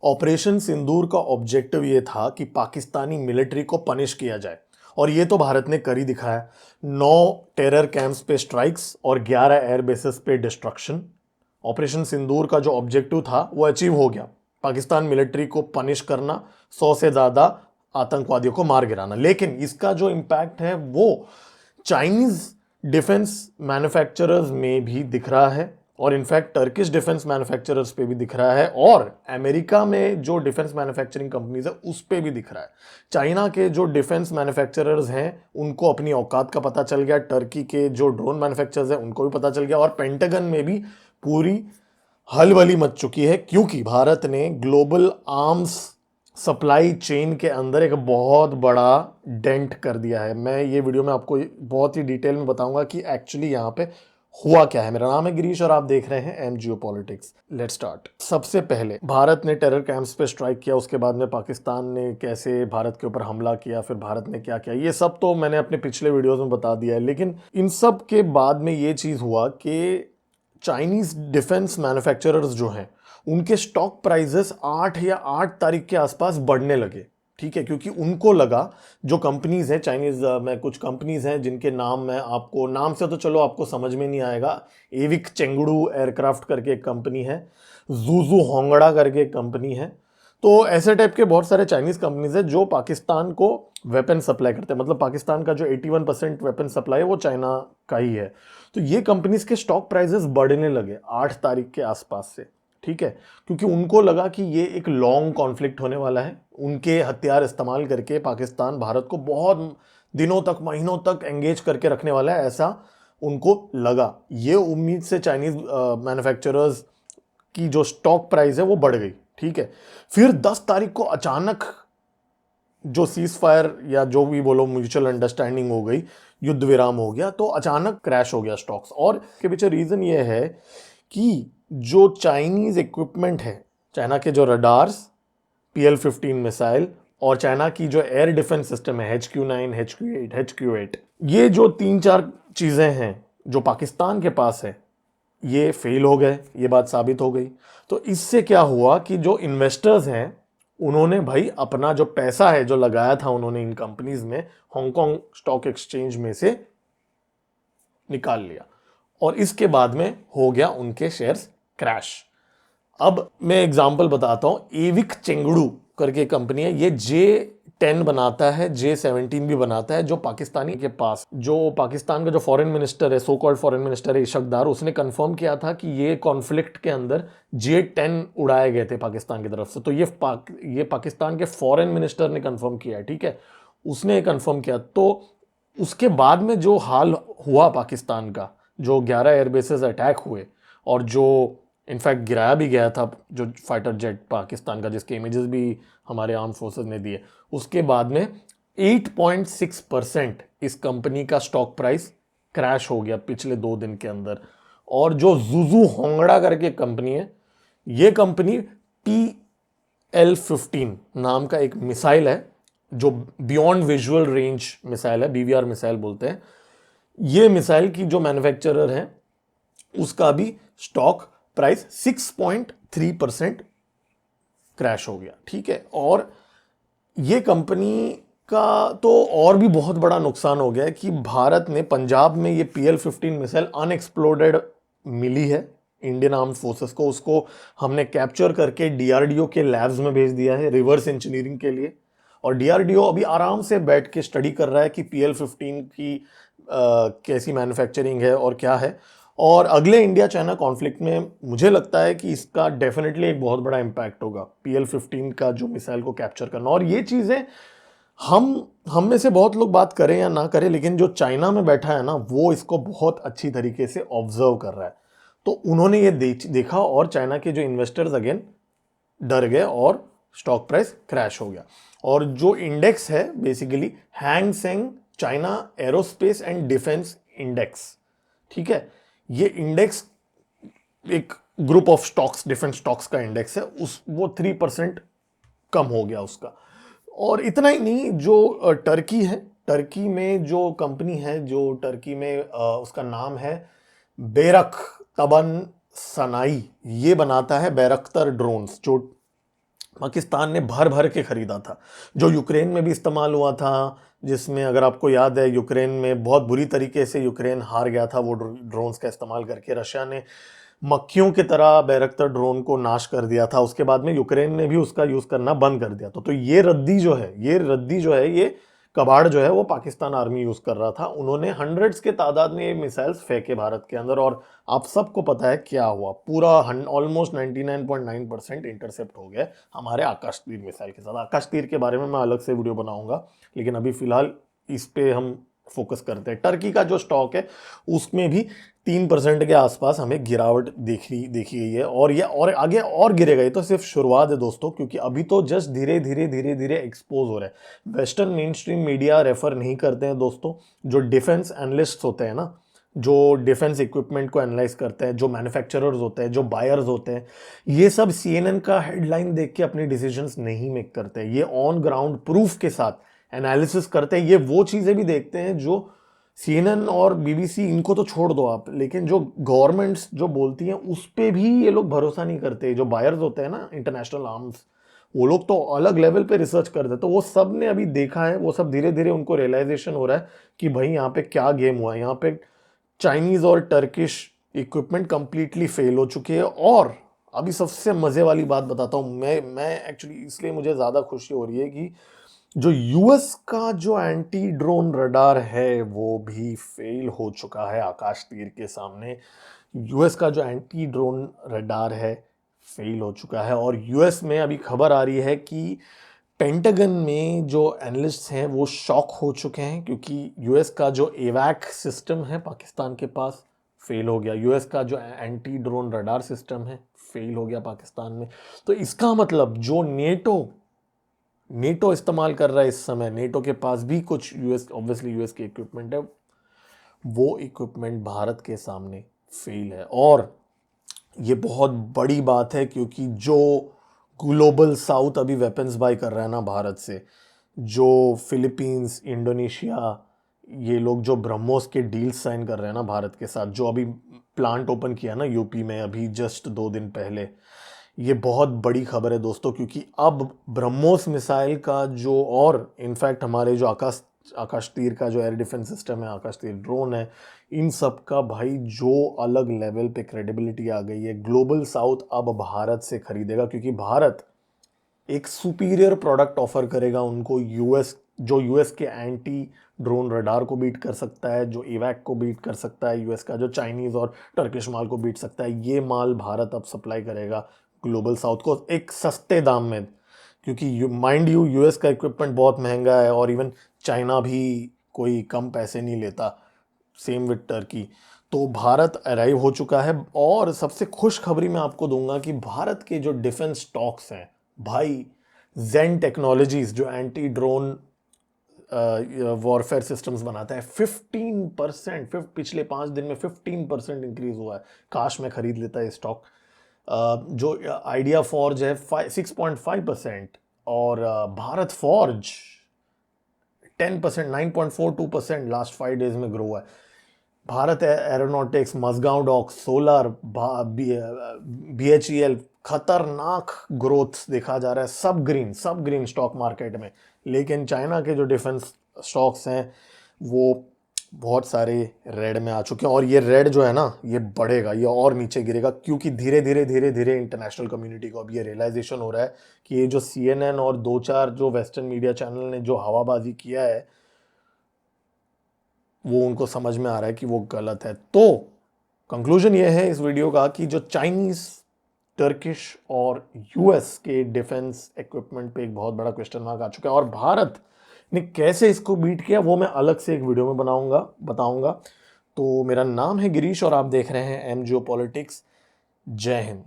Operation सिंदूर का objective ये था कि पाकिस्तानी मिलिट्री को पनिश किया जाए, और ये तो भारत ने कर ही दिखाया। 9 टेरर कैंप्स पे स्ट्राइक्स और 11 एयर बेसेस पे डिस्ट्रक्शन। ऑपरेशन सिंदूर का जो ऑब्जेक्टिव था वो अचीव हो गया, पाकिस्तान मिलिट्री को पनिश करना, 100 से ज़्यादा आतंकवादियों को मार गिराना। लेकिन इसका जो इम्पैक्ट है वो चाइनीज डिफेंस मैन्युफैक्चरर्स में भी दिख रहा है, और इनफैक्ट टर्किश डिफेंस मैन्युफैक्चरर्स पे भी दिख रहा है, और अमेरिका में जो डिफेंस मैन्युफैक्चरिंग कंपनीज है उस पे भी दिख रहा है। चाइना के जो डिफेंस मैन्युफैक्चरर्स हैं उनको अपनी औकात का पता चल गया, टर्की के जो ड्रोन मैन्युफैक्चरर्स हैं उनको भी पता चल गया, और पेंटागन में भी पूरी हलबली मच चुकी है, क्योंकि भारत ने ग्लोबल आर्म्स सप्लाई चेन के अंदर एक बहुत बड़ा डेंट कर दिया है। मैं ये वीडियो में आपको बहुत ही डिटेल में बताऊंगा कि एक्चुअली यहाँ पे हुआ क्या है। मेरा नाम है गिरीश और आप देख रहे हैं M geo politics. Let's start. सबसे पहले भारत ने टेरर कैंप्स पे स्ट्राइक किया, उसके बाद में पाकिस्तान ने कैसे भारत के ऊपर हमला किया, फिर भारत ने क्या किया, ये सब तो मैंने अपने पिछले वीडियोस में बता दिया है। लेकिन इन सब के बाद में ये चीज़ हुआ कि चाइनीज डिफेंस मैन्युफैक्चरर्स जो हैं उनके स्टॉक प्राइसेस 8 तारीख के आसपास बढ़ने लगे। ठीक है, क्योंकि उनको लगा, जो कंपनीज हैं चाइनीज में कुछ कंपनीज हैं जिनके नाम मैं आपको, नाम से तो चलो आपको समझ में नहीं आएगा, एविक चेंगडू एयरक्राफ्ट करके एक कंपनी है, जूजू होंगड़ा करके एक कंपनी है। तो ऐसे टाइप के बहुत सारे चाइनीज कंपनीज है जो पाकिस्तान को वेपन सप्लाई करते हैं। मतलब पाकिस्तान का जो 81% वेपन सप्लाई है वो चाइना का ही है। तो ये कंपनीज के स्टॉक प्राइसेस बढ़ने लगे 8 तारीख के आसपास से। ठीक है, क्योंकि उनको लगा कि ये एक लॉन्ग कॉन्फ्लिक्ट होने वाला है। उनके हथियार इस्तेमाल करके पाकिस्तान भारत को बहुत दिनों तक, महीनों तक एंगेज करके रखने वाला है, ऐसा उनको लगा। ये उम्मीद से चाइनीज मैन्युफैक्चरर्स की जो स्टॉक प्राइस है वो बढ़ गई। ठीक है, फिर 10 तारीख को अचानक जो सीज फायर या जो भी बोलो म्यूचुअल अंडरस्टैंडिंग हो गई, युद्ध विराम हो गया, तो अचानक क्रैश हो गया स्टॉक्स। और इसके पीछे रीजन ये है कि जो चाइनीज इक्विपमेंट है, चाइना के जो रडार्स, PL-15 मिसाइल, और चाइना की जो एयर डिफेंस सिस्टम है HQ-9, HQ-8, HQ-8, ये जो 3-4 चीजें हैं जो पाकिस्तान के पास है, ये फेल हो गए। ये बात साबित हो गई। तो इससे क्या हुआ कि जो इन्वेस्टर्स हैं उन्होंने भाई अपना जो पैसा है जो लगाया था उन्होंने इन कंपनीज में, हांगकांग स्टॉक एक्सचेंज में से निकाल लिया, और इसके बाद में हो गया उनके शेयर्स क्रैश। अब मैं एग्जांपल बताता हूं, एविक चेंगडू करके कंपनी है, ये J10 बनाता है, J17 भी बनाता है, जो पाकिस्तानी के पास, जो पाकिस्तान का जो फॉरेन मिनिस्टर है, सो कॉल्ड फॉरेन मिनिस्टर है इशक दार, उसने कंफर्म किया था कि ये कॉन्फ्लिक्ट के अंदर J10 उड़ाए गए थे पाकिस्तान की तरफ से। तो ये पाकिस्तान के फॉरेन मिनिस्टर ने कंफर्म किया है। ठीक है, उसने कंफर्म किया। तो उसके बाद में जो हाल हुआ पाकिस्तान का, जो 11 एयरबेसेस अटैक हुए, और जो इनफैक्ट गिराया भी गया था जो फाइटर जेट पाकिस्तान का, जिसके इमेजेस भी हमारे आर्म फोर्सेस ने दिए, उसके बाद में 8.6% इस कंपनी का स्टॉक प्राइस क्रैश हो गया पिछले 2 दिन के अंदर। और जो जुजू होंगड़ा करके कंपनी है, ये कंपनी PL-15 नाम का एक मिसाइल है, जो बियॉन्ड विजुअल रेंज मिसाइल है, BVR मिसाइल बोलते हैं। ये मिसाइल की जो मैन्युफैक्चरर है उसका भी स्टॉक प्राइस 6.3% क्रैश हो गया। ठीक है, और ये कंपनी का तो और भी बहुत बड़ा नुकसान हो गया है कि भारत ने, पंजाब में ये PL-15 मिसाइल अनएक्सप्लोडेड मिली है इंडियन आर्म्ड फोर्सेस को। उसको हमने कैप्चर करके DRDO के लैब्स में भेज दिया है रिवर्स इंजीनियरिंग के लिए, और DRDO अभी आराम से बैठ के स्टडी कर रहा है कि PL-15 की कैसी मैन्युफैक्चरिंग है और क्या है। और अगले इंडिया चाइना कॉन्फ्लिक्ट में मुझे लगता है कि इसका डेफिनेटली एक बहुत बड़ा इंपैक्ट होगा, PL-15 का जो मिसाइल को कैप्चर करना। और ये चीज़ें हम में से बहुत लोग बात करें या ना करें, लेकिन जो चाइना में बैठा है ना, वो इसको बहुत अच्छी तरीके से ऑब्जर्व कर रहा है। तो उन्होंने ये देखा, और चाइना के जो इन्वेस्टर्स अगेन डर गए और स्टॉक प्राइस क्रैश हो गया। और जो इंडेक्स है basically Hang Seng China aerospace and defence index. ठीक है, ये इंडेक्स एक group of stocks, different stocks का इंडेक्स है, वो 3% कम हो गया उसका। और इतना ही नहीं, जो टर्की है, टर्की में जो कंपनी है, जो टर्की में उसका नाम है बेरक तबन सनाई, ये बनाता है बैरक्तर ड्रोन्स, जो पाकिस्तान ने भर भर के खरीदा था, जो यूक्रेन में भी इस्तेमाल हुआ था, जिसमें अगर आपको याद है यूक्रेन में बहुत बुरी तरीके से यूक्रेन हार गया था वो ड्रोन्स का इस्तेमाल करके। रशिया ने मक्खियों की तरह बैरक्टर ड्रोन को नाश कर दिया था, उसके बाद में यूक्रेन ने भी उसका यूज करना बंद कर दिया था। तो ये रद्दी जो है ये कबाड़ जो है वो पाकिस्तान आर्मी यूज कर रहा था। उन्होंने हंड्रेड्स के तादाद में ये मिसाइल्स फेंके भारत के अंदर, और आप सबको पता है क्या हुआ, पूरा ऑलमोस्ट 99.9% इंटरसेप्ट हो गया हमारे आकाश तीर मिसाइल के साथ। आकाश तीर के बारे में मैं अलग से वीडियो बनाऊंगा, लेकिन अभी फिलहाल इस पे हम फोकस करते हैं। टर्की का जो स्टॉक है उसमें भी 3% के आसपास हमें गिरावट देखी गई है, और ये और आगे और गिरेगा। ये तो सिर्फ शुरुआत है दोस्तों, क्योंकि अभी तो जस्ट धीरे धीरे एक्सपोज हो रहा है। Western main stream media refer नहीं करते हैं दोस्तों। जो डिफेंस एनालिस्ट होते हैं ना, जो डिफेंस इक्विपमेंट को एनालाइज करते हैं, जो मैन्युफैक्चरर्स होते हैं, जो बायर्स होते हैं, ये सब CNN का हेडलाइन देख के अपनी डिसीजंस नहीं मेक करते। ये ऑन ग्राउंड प्रूफ के साथ एनालिसिस करते हैं। ये वो चीजें भी देखते हैं जो CNN और BBC, इनको तो छोड़ दो आप, लेकिन जो गवर्नमेंट्स जो बोलती हैं उस पे भी ये लोग भरोसा नहीं करते। जो बायर्स होते हैं ना इंटरनेशनल आर्म्स, वो लोग तो अलग लेवल पे रिसर्च करते हैं। तो वो सब ने अभी देखा है, वो सब धीरे धीरे उनको रियलाइजेशन हो रहा है कि भाई यहाँ पे क्या गेम हुआ है। यहाँ पे चाइनीज और टर्किश इक्विपमेंट कंप्लीटली फेल हो चुके हैं। और अभी सबसे मजे वाली बात बताता हूँ, मैं एक्चुअली इसलिए मुझे ज्यादा खुशी हो रही है कि जो यूएस का जो एंटी ड्रोन रडार है वो भी फेल हो चुका है आकाश तीर के सामने। यूएस का जो एंटी ड्रोन रडार है फेल हो चुका है, और यूएस में अभी खबर आ रही है कि पेंटागन में जो एनालिस्ट्स हैं वो शॉक हो चुके हैं, क्योंकि यूएस का जो एवैक सिस्टम है पाकिस्तान के पास फेल हो गया। यूएस का जो एंटी ड्रोन रडार सिस्टम है फेल हो गया पाकिस्तान में। तो इसका मतलब जो नेटो इस्तेमाल कर रहा है इस समय, नेटो के पास भी कुछ ऑब्वियसली यूएस के इक्विपमेंट है, वो इक्विपमेंट भारत के सामने फेल है। और ये बहुत बड़ी बात है, क्योंकि जो ग्लोबल साउथ अभी वेपन्स बाय कर रहा है ना भारत से, जो फिलीपींस, इंडोनेशिया, ये लोग जो ब्रह्मोस के डील्स साइन कर रहे हैं ना भारत के साथ, जो अभी प्लांट ओपन किया ना यूपी में अभी जस्ट 2 दिन पहले, ये बहुत बड़ी खबर है दोस्तों। क्योंकि अब ब्रह्मोस मिसाइल का जो, और इनफैक्ट हमारे जो आकाश तीर का जो एयर डिफेंस सिस्टम है, आकाश तीर ड्रोन है, इन सब का भाई जो अलग लेवल पे क्रेडिबिलिटी आ गई है। ग्लोबल साउथ अब भारत से खरीदेगा, क्योंकि भारत एक सुपीरियर प्रोडक्ट ऑफर करेगा उनको। यूएस के एंटी ड्रोन रडार को बीट कर सकता है, जो इवैक को बीट कर सकता है, यूएस का जो चाइनीज और टर्किश माल को बीट सकता है, ये माल भारत अब सप्लाई करेगा ग्लोबल साउथ को एक सस्ते दाम में। क्योंकि माइंड यू यूएस का इक्विपमेंट बहुत महंगा है, और इवन चाइना भी कोई कम पैसे नहीं लेता, सेम विद टर्की। तो भारत अराइव हो चुका है। और सबसे खुश खबरी मैं आपको दूंगा कि भारत के जो डिफेंस स्टॉक्स हैं भाई, जेन टेक्नोलॉजीज जो एंटी ड्रोन वॉरफेयर सिस्टम्स बनाता है, 15% पिछले 5 दिन में 15% इंक्रीज हुआ है। काश मैं खरीद लेता है स्टॉक। जो आइडिया फॉर्ज है 6.5%, और भारत फॉर्ज 10%, 9.42% लास्ट 5 डेज में ग्रो है। Bharat aeronautics, Mazagon dock, solar, BHEL, खतरनाक ग्रोथ देखा जा रहा है। सब ग्रीन स्टॉक मार्केट में। लेकिन चाइना के जो डिफेंस स्टॉक्स हैं वो बहुत सारे रेड में आ चुके हैं, और ये रेड जो है ना ये बढ़ेगा, ये और नीचे गिरेगा, क्योंकि धीरे धीरे इंटरनेशनल कम्युनिटी को अब ये रियलाइजेशन हो रहा है कि ये जो CNN और 2-4 जो वेस्टर्न मीडिया चैनल ने जो हवाबाजी किया है, वो उनको समझ में आ रहा है कि वो गलत है। तो कंक्लूजन ये है इस वीडियो का कि जो चाइनीज, टर्किश और यूएस के डिफेंस इक्विपमेंट पे एक बहुत बड़ा क्वेश्चन मार्क आ चुका है, और भारत ने कैसे इसको बीट किया वो मैं अलग से एक वीडियो में बताऊंगा। तो मेरा नाम है गिरीश और आप देख रहे हैं M Geopolitics। जय हिंद।